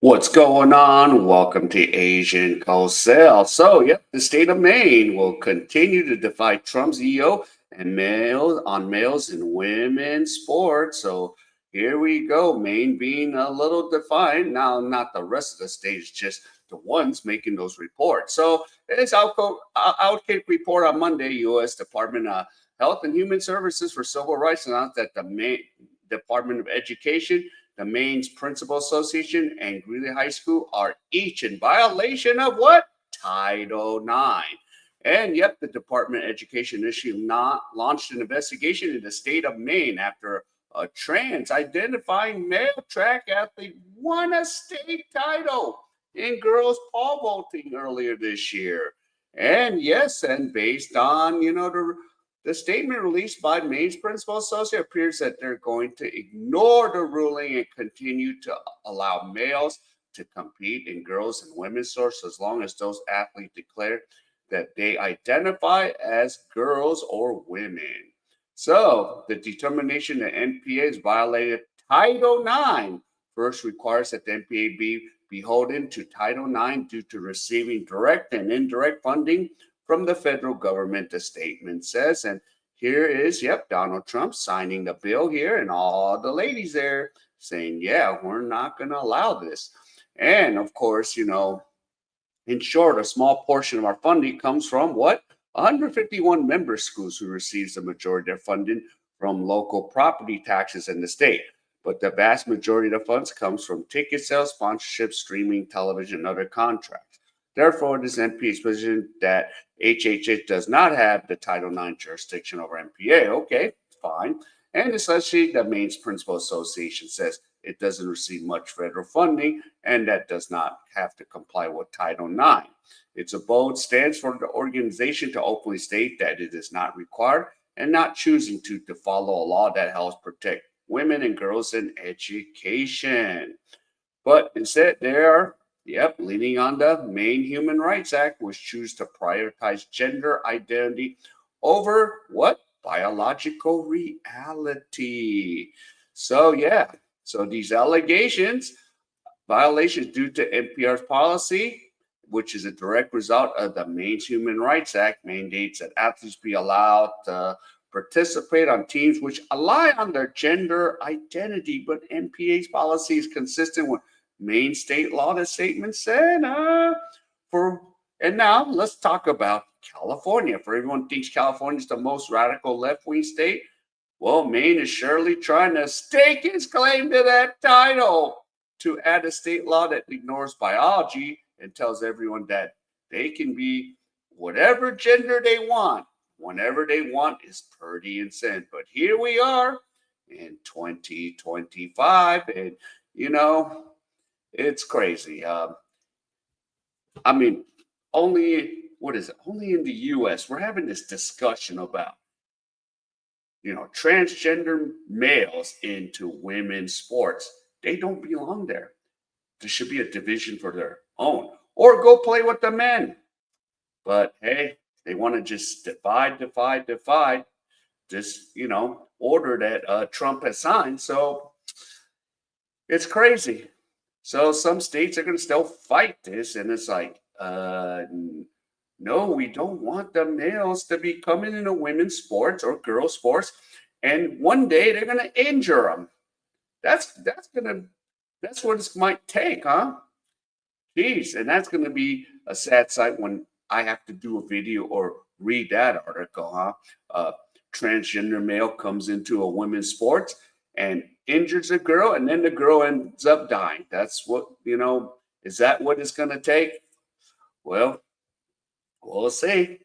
What's going on? Welcome to Asian Cosell. Yep, the state of Maine will continue to defy Trump's EO and males and women's sports. So here we go. Maine being a little defiant. Now, not the rest of the state, it's just the ones making those reports. So it's outkick report on Monday. U.S. Department of Health and Human Services for Civil Rights announced that the Maine Department of Education, the Maine's Principal Association, and Greeley High School are each in violation of what? Title IX. And yep, the Department of Education issue not launched an investigation in the state of Maine after a trans identifying male track athlete won a state title in girls pole vaulting earlier this year. And yes, and based on the statement released by Maine's Principal Associate appears that they're going to ignore the ruling and continue to allow males to compete in girls and women's sports as long as those athletes declare that they identify as girls or women. So the determination that NPA has violated Title IX first requires that the NPA be beholden to Title IX due to receiving direct and indirect funding from the federal government, the statement says. And here is, yep, Donald Trump signing the bill here, and all the ladies there saying, yeah, we're not going to allow this. And of course, in short, a small portion of our funding comes from what? 151 member schools who receives the majority of their funding from local property taxes in the state. But the vast majority of the funds comes from ticket sales, sponsorship, streaming, television, and other contracts. Therefore, it is NPA's position that HHS does not have the Title IX jurisdiction over NPA. Okay, fine. And especially the Maine's Principal Association says it doesn't receive much federal funding and that does not have to comply with Title IX. Its a bold stance for the organization to openly state that it is not required and not choosing to follow a law that helps protect women and girls in education. But instead, they are leaning on the Maine Human Rights Act, which choose to prioritize gender identity over what? Biological reality. So these violations due to NPR's policy, which is a direct result of the Maine's Human Rights Act, mandates that athletes be allowed to participate on teams which rely on their gender identity, but NPA's policy is consistent with Maine state law, the statement said. And now let's talk about California. For everyone thinks California is the most radical left-wing state, well, Maine is surely trying to stake its claim to that title to add a state law that ignores biology and tells everyone that they can be whatever gender they want, whenever they want, is pretty insane. But here we are in 2025, and it's crazy. I mean, only in the U.S. we're having this discussion about transgender males into women's sports. They don't belong there. There should be a division for their own, or go play with the men. But hey, they want to just divide this order that Trump has signed. So it's crazy. So some states are going to still fight this, and it's like, no, we don't want the males to be coming into women's sports or girls' sports, and one day they're going to injure them. That's what it might take, huh? Jeez, and that's going to be a sad sight when I have to do a video or read that article, huh? Transgender male comes into a women's sports and injures a girl, and then the girl ends up dying. That's what, is that what it's going to take? Well, we'll see.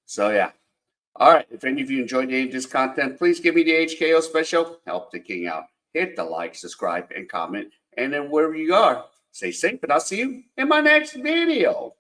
So, yeah. All right. If any of you enjoyed this content, please give me the HKO special. Help the king out. Hit the like, subscribe, and comment. And then wherever you are, stay safe, and I'll see you in my next video.